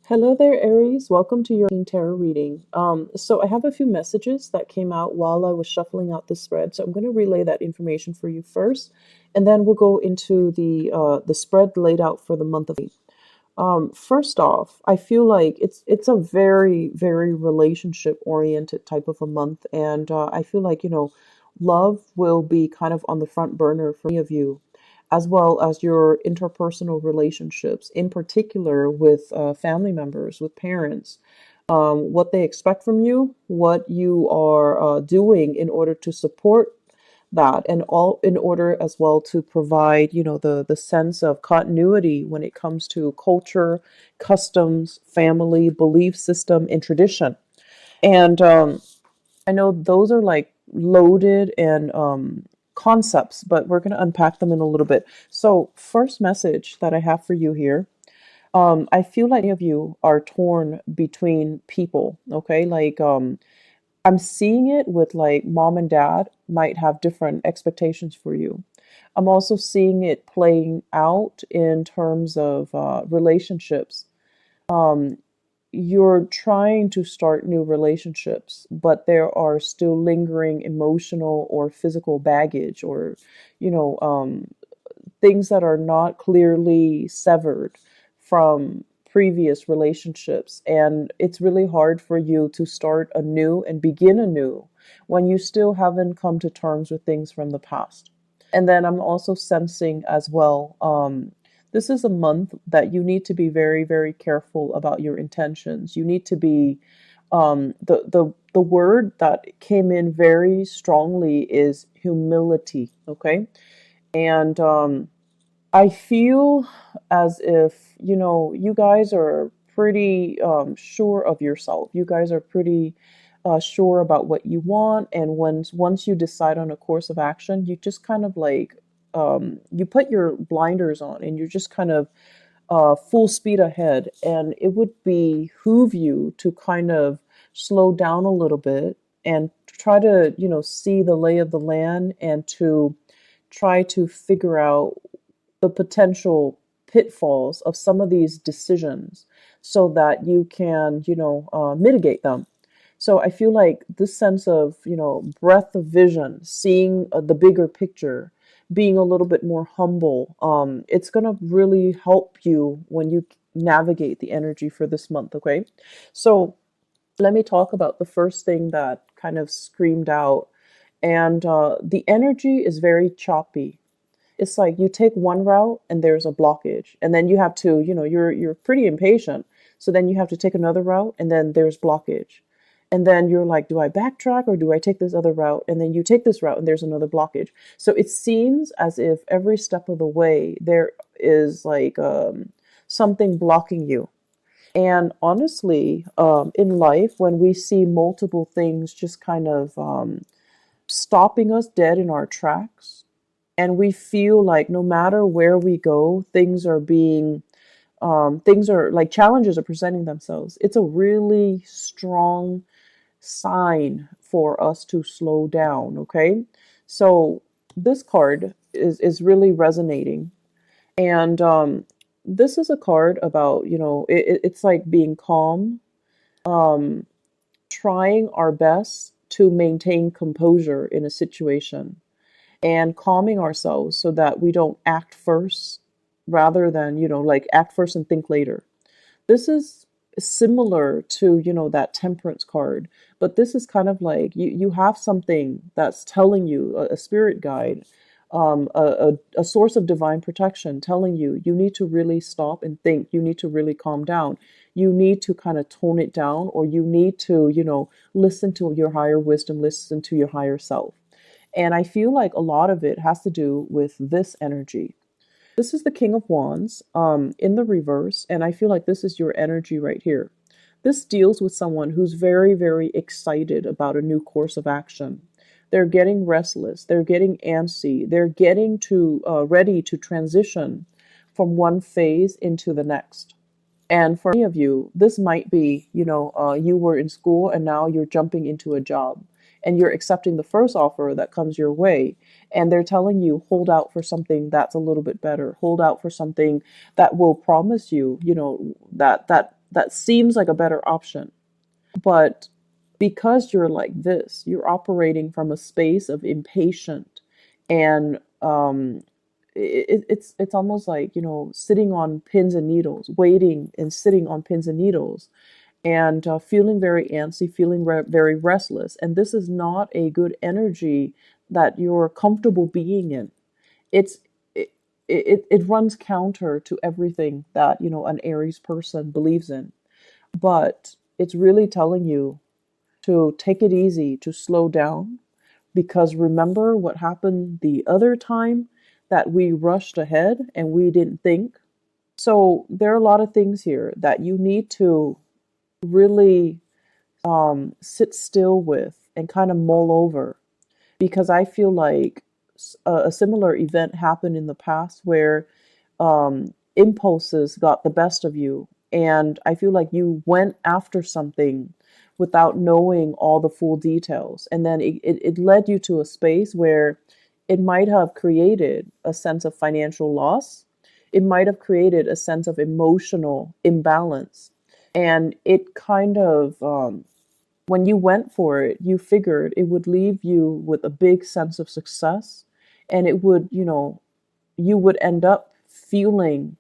Hello there, Aries. Welcome to your tarot reading. So I have a few messages that came out while I was shuffling out the spread. So I'm going to relay that information for you first, and then we'll go into the spread laid out for the month of May. First off, I feel like it's a very relationship oriented type of a month, and I feel like love will be kind of on the front burner for many of you, as well as your interpersonal relationships, in particular with family members, with parents, what they expect from you, what you are doing in order to support that, and all in order as well to provide the sense of continuity when it comes to culture, customs, family, belief system, and tradition. And I know those are like loaded and concepts, but we're going to unpack them in a little bit. So first message that I have for you here, I feel like many of you are torn between people. Okay, like I'm seeing it with like mom and dad might have different expectations for you. I'm also seeing it playing out in terms of relationships. Um, you're trying to start new relationships, but there are still lingering emotional or physical baggage or, you know, um, things that are not clearly severed from previous relationships. And it's really hard for you to start anew and begin anew when you still haven't come to terms with things from the past. And then I'm also sensing as well, this is a month that you need to be very careful about your intentions. You need to be, the word that came in very strongly is humility. Okay. And I feel as if, you guys are pretty sure of yourself. You guys are pretty sure about what you want. And once you decide on a course of action, you just kind of like, you put your blinders on and you're just kind of full speed ahead. And it would behoove you to kind of slow down a little bit and try to, see the lay of the land and to try to figure out the potential pitfalls of some of these decisions so that you can, mitigate them. So I feel like this sense of, breadth of vision, seeing the bigger picture, being a little bit more humble, it's going to really help you when you navigate the energy for this month. Okay. So let me talk about the first thing that kind of screamed out. And the energy is very choppy. It's like you take one route and there's a blockage, and then you have to, you're pretty impatient, so then you have to take another route and then there's blockage, and then you're like, do I backtrack or do I take this other route? And then you take this route and there's another blockage. So it seems as if every step of the way there is like something blocking you. And honestly, in life, when we see multiple things just kind of stopping us dead in our tracks, and we feel like no matter where we go, things are like challenges are presenting themselves. It's a really strong sign for us to slow down. Okay, so this card is really resonating, and this is a card about it's like being calm, um, trying our best to maintain composure in a situation and calming ourselves so that we don't act first rather than, like act first and think later. This is similar to, that temperance card, but this is kind of like you have something that's telling you, a spirit guide, a source of divine protection telling you, you need to really stop and think. You need to really calm down. You need to kind of tone it down, or you need to, listen to your higher wisdom, listen to your higher self. And I feel like a lot of it has to do with this energy. This is the King of Wands in the reverse, and I feel like this is your energy right here. This deals with someone who's very excited about a new course of action. They're getting restless, they're getting antsy, they're getting to ready to transition from one phase into the next. And for many of you, this might be, you were in school and now you're jumping into a job and you're accepting the first offer that comes your way. And they're telling you, hold out for something that's a little bit better. Hold out for something that will promise you, that that seems like a better option. But because you're like this, you're operating from a space of impatient and it's almost like, sitting on pins and needles, waiting and sitting on pins and needles, and feeling very antsy, feeling very restless. And this is not a good energy that you're comfortable being in. It's it runs counter to everything that, an Aries person believes in. But it's really telling you to take it easy, to slow down, because remember what happened the other time that we rushed ahead and we didn't think. So there are a lot of things here that you need to really sit still with and kind of mull over, because I feel like a similar event happened in the past where impulses got the best of you. And I feel like you went after something without knowing all the full details. And then it led you to a space where it might have created a sense of financial loss. It might have created a sense of emotional imbalance. And it kind of, when you went for it, you figured it would leave you with a big sense of success. And it would, you would end up feeling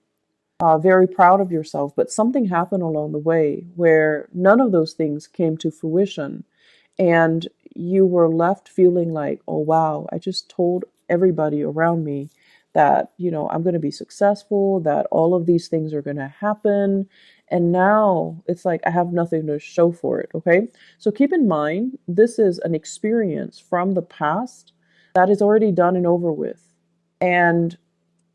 very proud of yourself. But something happened along the way where none of those things came to fruition. And you were left feeling like, oh, wow, I just told everybody around me that, I'm going to be successful, that all of these things are going to happen. And now it's like I have nothing to show for it. Okay. So keep in mind, this is an experience from the past that is already done and over with. And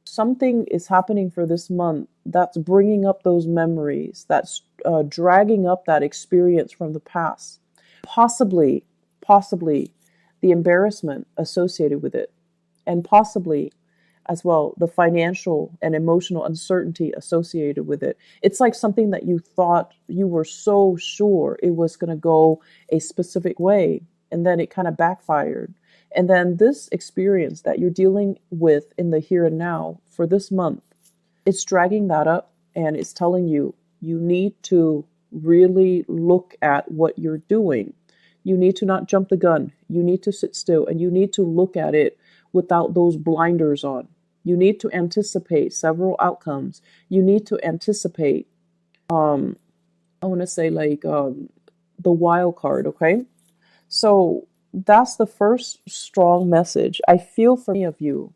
something is happening for this month that's bringing up those memories, that's dragging up that experience from the past. Possibly the embarrassment associated with it, and possibly as well the financial and emotional uncertainty associated with it. It's like something that you thought you were so sure it was going to go a specific way, and then it kind of backfired. And then this experience that you're dealing with in the here and now for this month, it's dragging that up, and it's telling you you need to really look at what you're doing. You need to not jump the gun. You need to sit still, and you need to look at it without those blinders on. You need to anticipate several outcomes. You need to anticipate, I want to say, like, the wild card, okay? So that's the first strong message I feel for many of you.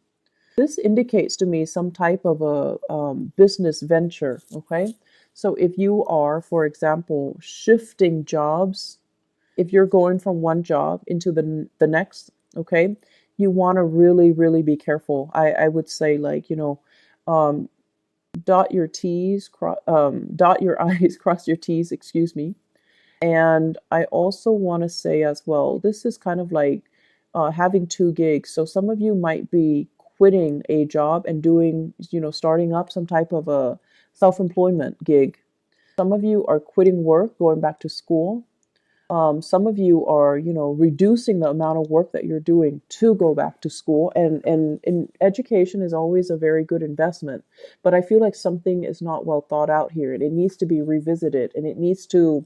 This indicates to me some type of a business venture, okay? So if you are, for example, shifting jobs, if you're going from one job into the next, okay, you want to really, really be careful. I would say, like, um, dot your T's, dot your I's, cross your T's, excuse me. And I also want to say as well, this is kind of like having two gigs. So some of you might be quitting a job and doing, starting up some type of a self-employment gig. Some of you are quitting work, going back to school. Some of you are, reducing the amount of work that you're doing to go back to school. And education is always a very good investment. But I feel like something is not well thought out here. And it needs to be revisited, and it needs to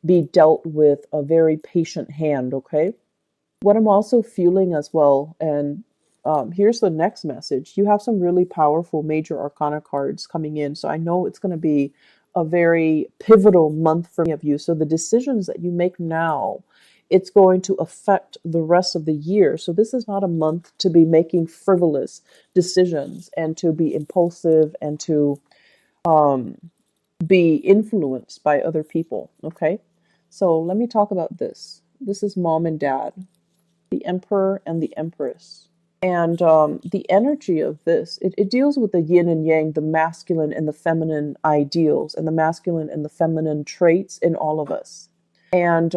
be dealt with a very patient hand, okay? What I'm also feeling as well, and here's the next message. You have some really powerful major arcana cards coming in. So I know it's going to be a very pivotal month for many of you. So the decisions that you make now, it's going to affect the rest of the year. So this is not a month to be making frivolous decisions and to be impulsive and to um, be influenced by other people, okay? So let me talk about this. This is mom and dad, the emperor and the empress. And the energy of this, it deals with the yin and yang, the masculine and the feminine ideals, and the masculine and the feminine traits in all of us. And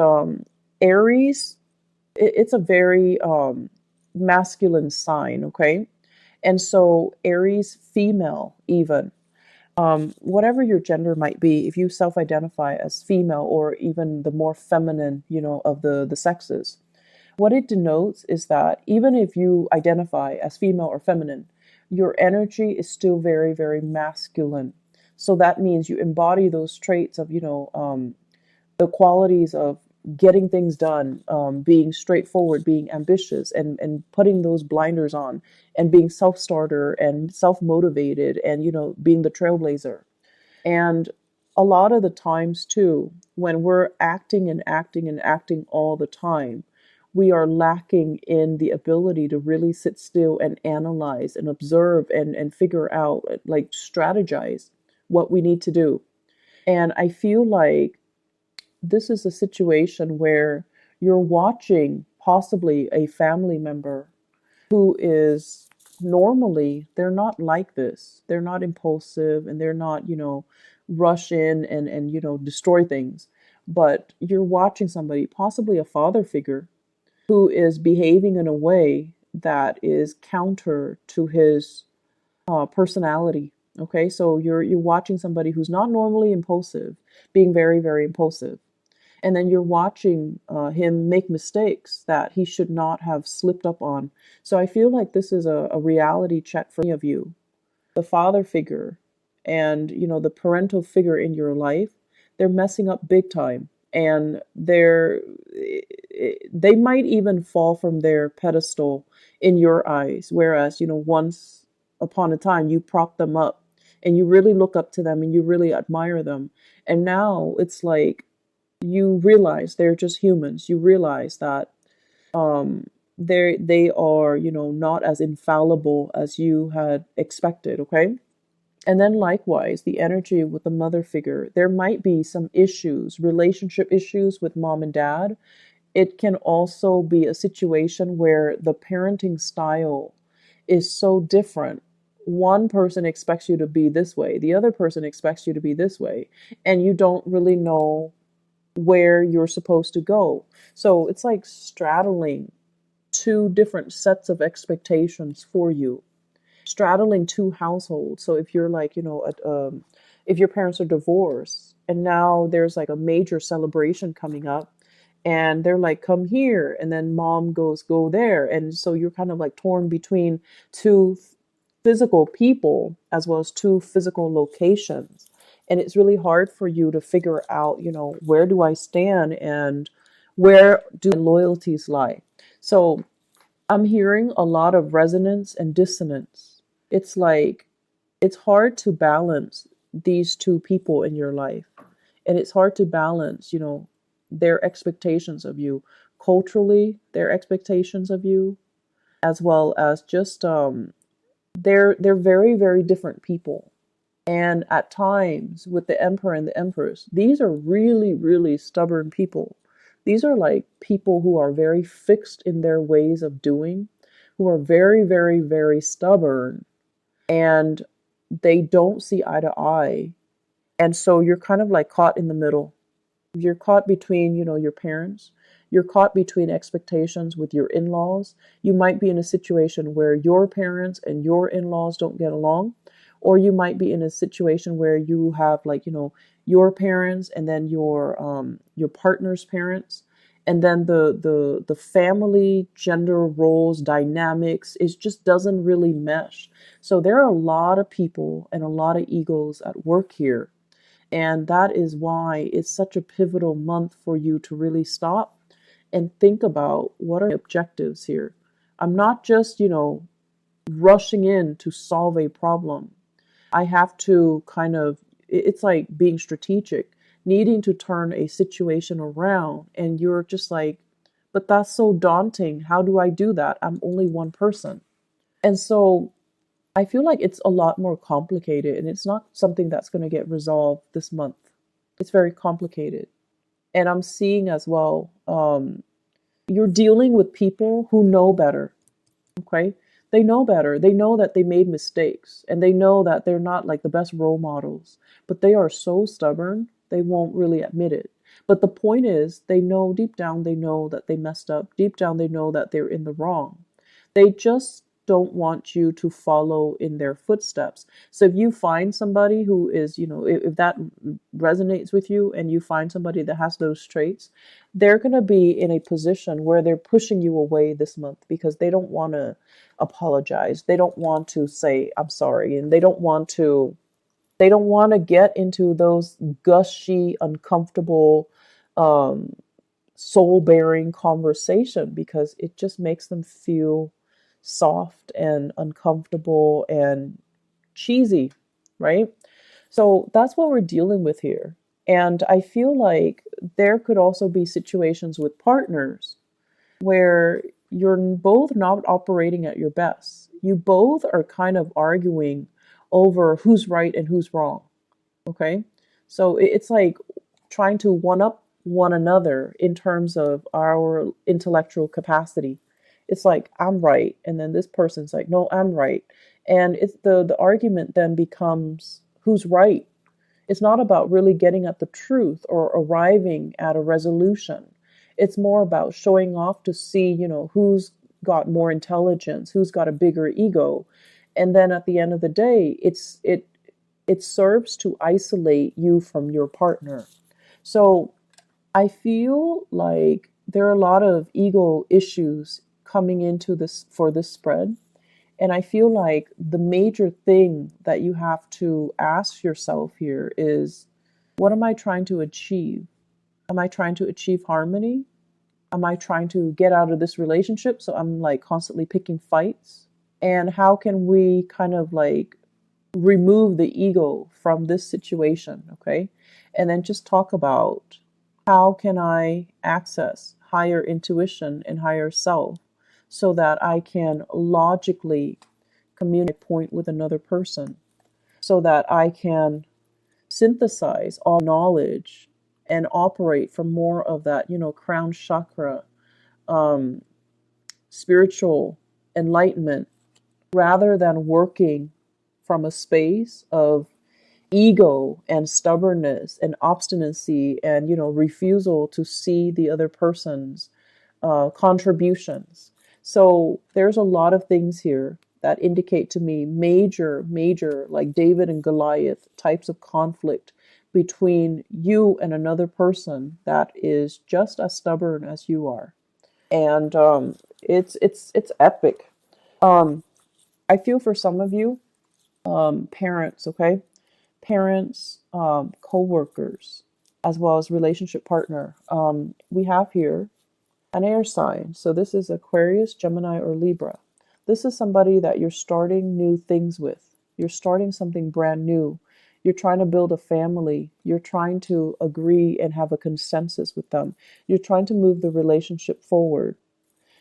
Aries, it's a very masculine sign, okay? And so Aries female, even, whatever your gender might be, if you self-identify as female or even the more feminine, of the sexes, what it denotes is that even if you identify as female or feminine, your energy is still very, very masculine. So that means you embody those traits of, the qualities of getting things done, being straightforward, being ambitious, and putting those blinders on, and being self-starter and self-motivated, and being the trailblazer. And a lot of the times too, when we're acting and acting and acting all the time, we are lacking in the ability to really sit still and analyze and observe and figure out, like strategize what we need to do. And I feel like this is a situation where you're watching possibly a family member who is, normally they're not like this. They're not impulsive, and they're not, rush in and destroy things. But you're watching somebody, possibly a father figure, who is behaving in a way that is counter to his personality. Okay, so you're watching somebody who's not normally impulsive, being very, very impulsive. And then you're watching him make mistakes that he should not have slipped up on. So I feel like this is a reality check for many of you. The father figure and the parental figure in your life, they're messing up big time. And they might even fall from their pedestal in your eyes. Whereas, once upon a time you prop them up and you really look up to them and you really admire them. And now it's like you realize they're just humans. You realize that they are, not as infallible as you had expected. Okay. And then likewise, the energy with the mother figure, there might be some issues, relationship issues with mom and dad. It can also be a situation where the parenting style is so different. One person expects you to be this way, the other person expects you to be this way, and you don't really know where you're supposed to go. So it's like straddling two different sets of expectations for you, straddling two households. So if you're like, if your parents are divorced and now there's like a major celebration coming up, and they're like, come here, and then mom goes, go there. And so you're kind of like torn between two physical people as well as two physical locations. And it's really hard for you to figure out, where do I stand and where do my loyalties lie? So I'm hearing a lot of resonance and dissonance. It's like, it's hard to balance these two people in your life. And it's hard to balance, their expectations of you culturally, their expectations of you, as well as just they're very, very different people. And at times with the emperor and the empress, these are really, really stubborn people. These are like people who are very fixed in their ways of doing, who are very, very, very stubborn, and they don't see eye to eye. And so you're kind of like caught in the middle. You're caught between, your parents. You're caught between expectations with your in-laws. You might be in a situation where your parents and your in-laws don't get along, or you might be in a situation where you have like, your parents and then your partner's parents, and then the family gender roles dynamics, it just doesn't really mesh. So there are a lot of people and a lot of egos at work here. And that is why it's such a pivotal month for you to really stop and think about what are the objectives here. I'm not just, rushing in to solve a problem. I have to kind of, it's like being strategic, needing to turn a situation around. And you're just like, but that's so daunting. How do I do that? I'm only one person. And so I feel like it's a lot more complicated, and it's not something that's going to get resolved this month. It's very complicated. And I'm seeing as well, you're dealing with people who know better. Okay. They know better. They know that they made mistakes, and they know that they're not like the best role models, but they are so stubborn, they won't really admit it. But the point is, they know deep down, they know that they messed up. Deep down, they know that they're in the wrong. They just don't want you to follow in their footsteps. So if you find somebody who is, if that resonates with you, and you find somebody that has those traits, they're going to be in a position where they're pushing you away this month because they don't want to apologize. They don't want to say, I'm sorry. And they don't want to They don't want to get into those gushy, uncomfortable, um, soul bearing conversation because it just makes them feel soft and uncomfortable and cheesy, right? So that's what we're dealing with here. And I feel like there could also be situations with partners where you're both not operating at your best. You both are kind of arguing over who's right and who's wrong. Okay. So it's like trying to one up one another in terms of our intellectual capacity. It's like, I'm right. And then this person's like, no, I'm right. And it's the argument then becomes who's right. It's not about really getting at the truth or arriving at a resolution. It's more about showing off to see, who's got more intelligence, who's got a bigger ego. And then at the end of the day, it serves to isolate you from your partner. So I feel like there are a lot of ego issues coming into this for this spread. And I feel like the major thing that you have to ask yourself here is, what am I trying to achieve? Am I trying to achieve harmony? Am I trying to get out of this relationship? So I'm like constantly picking fights. And how can we kind of like remove the ego from this situation? Okay. And then just talk about, how can I access higher intuition and higher self so that I can logically communicate point with another person, so that I can synthesize all knowledge and operate from more of that, crown chakra, um, spiritual enlightenment, rather than working from a space of ego and stubbornness and obstinacy and, refusal to see the other person's contributions. So there's a lot of things here that indicate to me major, like David and Goliath types of conflict between you and another person that is just as stubborn as you are. And it's epic. Um, I feel for some of you, parents, okay? Parents, co-workers, as well as relationship partner. We have here an air sign. So this is Aquarius, Gemini, or Libra. This is somebody that you're starting new things with. You're starting something brand new. You're trying to build a family. You're trying to agree and have a consensus with them. You're trying to move the relationship forward.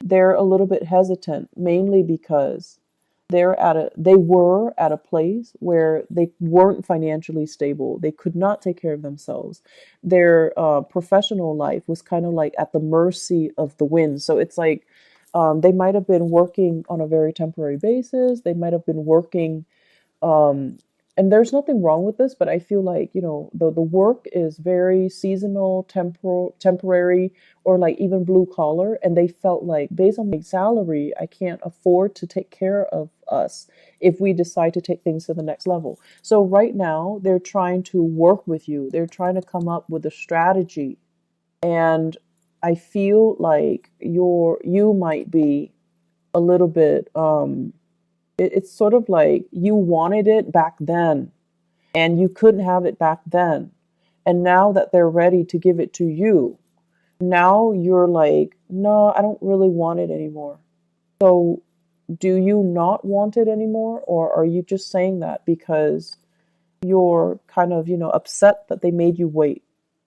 They're a little bit hesitant, mainly because they were at a place where they weren't financially stable. They could not take care of themselves. Their professional life was kind of like at the mercy of the wind. So it's like, they might have been working on a very temporary basis. They might have been working, um, and there's nothing wrong with this, but I feel like, the work is very seasonal, temporary, or like even blue collar. And they felt like, based on my salary, I can't afford to take care of us if we decide to take things to the next level. So right now, they're trying to work with you. They're trying to come up with a strategy. And I feel like you might be a little bit, it's sort of like you wanted it back then and you couldn't have it back then. And now that they're ready to give it to you, now you're like, no, I don't really want it anymore. So do you not want it anymore? Or are you just saying that because you're kind of, upset that they made you wait?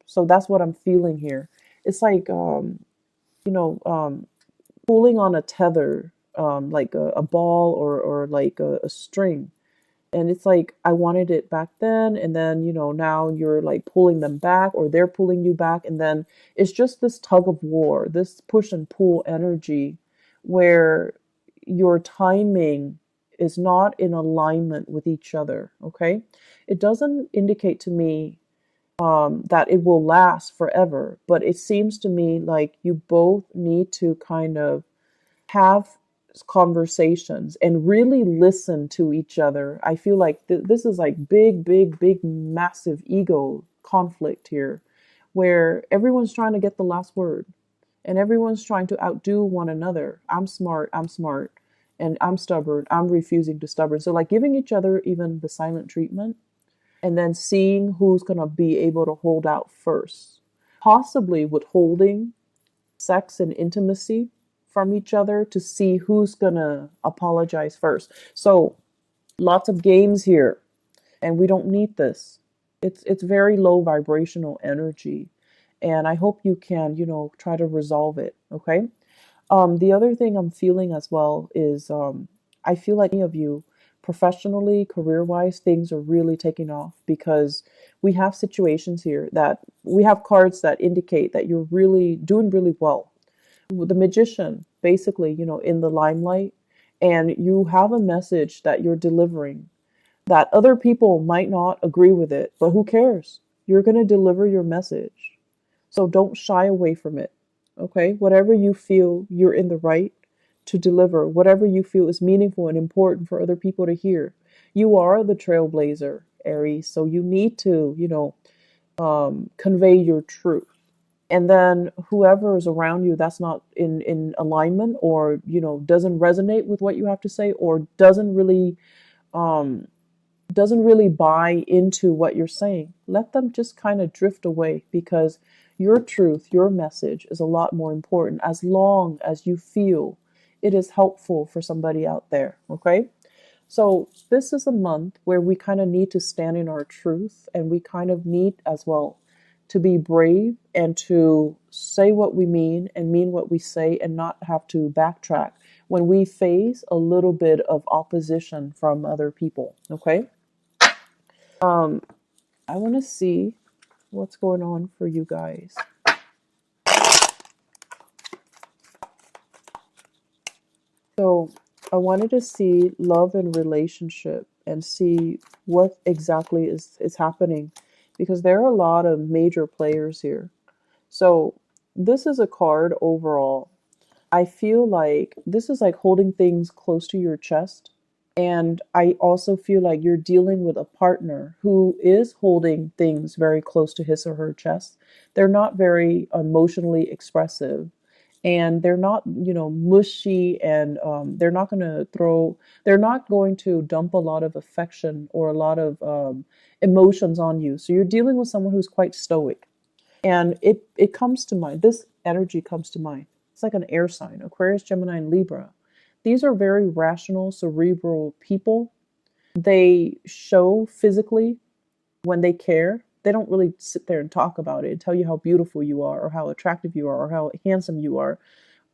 So that's what I'm feeling here. It's like, you know, um, pulling on a tether, like a ball or like a string. And it's like, I wanted it back then. And then, now you're like pulling them back or they're pulling you back. And then it's just this tug of war, this push and pull energy where your timing is not in alignment with each other. Okay. It doesn't indicate to me that it will last forever, but it seems to me like you both need to kind of have conversations and really listen to each other. I feel like this is like big, massive ego conflict here where everyone's trying to get the last word and everyone's trying to outdo one another. I'm smart, and I'm stubborn, I'm refusing to stubborn. So like giving each other even the silent treatment. and then seeing who's going to be able to hold out first, possibly withholding sex and intimacy from each other to see who's going to apologize first. So, lots of games here, and we don't need this. It's very low vibrational energy, and I hope you can, try to resolve it, okay? The other thing I'm feeling as well is I feel like many of you, professionally, career wise, things are really taking off because we have situations here that we have cards that indicate that you're really doing really well. The magician, basically, in the limelight, and you have a message that you're delivering that other people might not agree with it, but who cares? You're going to deliver your message. So don't shy away from it. Okay? Whatever you feel you're in the right to deliver, whatever you feel is meaningful and important for other people to hear. You are the trailblazer, Aries. So you need to, convey your truth. And then whoever is around you that's not in alignment or, doesn't resonate with what you have to say or um, doesn't really buy into what you're saying, let them just kind of drift away because your truth, your message is a lot more important as long as you feel it is helpful for somebody out there. Okay. So this is a month where we kind of need to stand in our truth and we kind of need as well to be brave and to say what we mean and mean what we say and not have to backtrack when we face a little bit of opposition from other people. Okay. Um, I want to see what's going on for you guys. So I wanted to see love and relationship and see what exactly is happening because there are a lot of major players here. So this is a card overall. I feel like this is like holding things close to your chest. And I also feel like you're dealing with a partner who is holding things very close to his or her chest. They're not very emotionally expressive and they're not, mushy and they're not going to dump a lot of affection or a lot of emotions on you. So you're dealing with someone who's quite stoic. And it comes to mind, this energy comes to mind. It's like an air sign, Aquarius, Gemini, and Libra. These are very rational, cerebral people. They show physically when they care. They don't really sit there and talk about it and tell you how beautiful you are or how attractive you are or how handsome you are,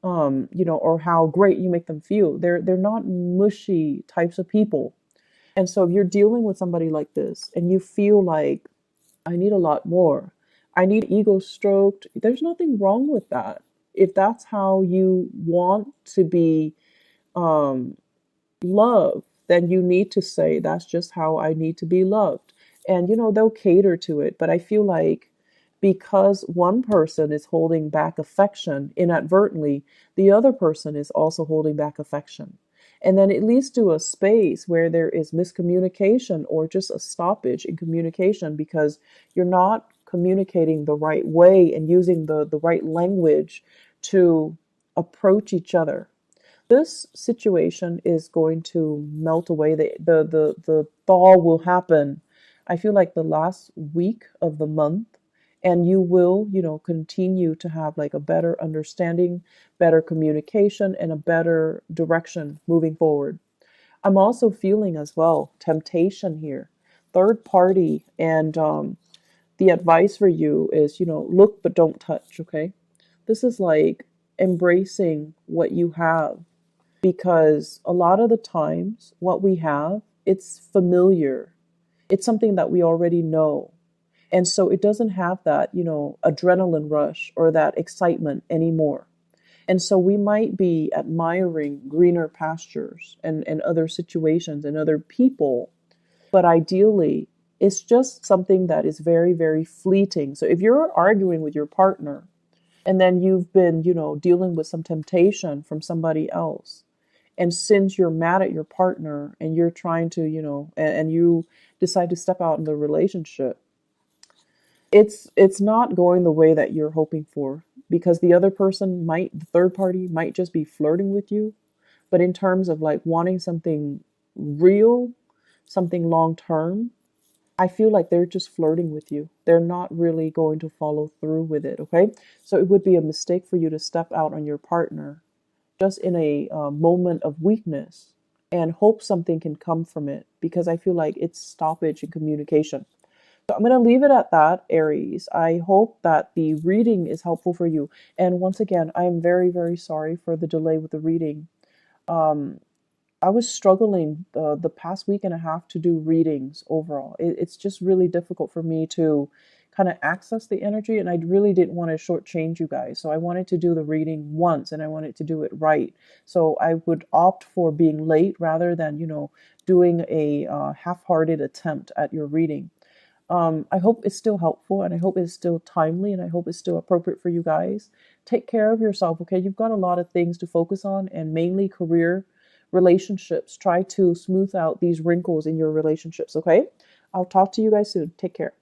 or how great you make them feel. They're not mushy types of people. And so if you're dealing with somebody like this and you feel like I need a lot more, I need ego stroked, there's nothing wrong with that. If that's how you want to be um, love, then you need to say, that's just how I need to be loved. And, they'll cater to it. But I feel like because one person is holding back affection inadvertently, the other person is also holding back affection. And then it leads to a space where there is miscommunication or just a stoppage in communication because you're not communicating the right way and using the right language to approach each other. This situation is going to melt away. The thaw will happen. I feel like the last week of the month, and you will, continue to have like a better understanding, better communication, and a better direction moving forward. I'm also feeling as well temptation here, third party, and the advice for you is, look but don't touch. Okay, this is like embracing what you have because a lot of the times what we have, it's familiar. It's something that we already know. And so it doesn't have that, adrenaline rush or that excitement anymore. And so we might be admiring greener pastures and other situations and other people, but ideally it's just something that is very, very fleeting. So if you're arguing with your partner and then you've been, dealing with some temptation from somebody else, and since you're mad at your partner and you're trying to, and you decide to step out in the relationship, it's not going the way that you're hoping for because the third party might just be flirting with you. But in terms of like wanting something real, something long term, I feel like they're just flirting with you. They're not really going to follow through with it, okay? So it would be a mistake for you to step out on your partner just in a moment of weakness and hope something can come from it, because I feel like it's stoppage in communication. So I'm going to leave it at that, Aries. I hope that the reading is helpful for you. And once again, I am very, very sorry for the delay with the reading. Um, I was struggling the past week and a half to do readings overall. It's just really difficult for me to kind of access the energy, and I really didn't want to shortchange you guys. So I wanted to do the reading once, and I wanted to do it right. So I would opt for being late rather than, doing a half-hearted attempt at your reading. I hope it's still helpful, and I hope it's still timely, and I hope it's still appropriate for you guys. Take care of yourself, okay? You've got a lot of things to focus on, and mainly career, relationships. Try to smooth out these wrinkles in your relationships, okay? I'll talk to you guys soon. Take care.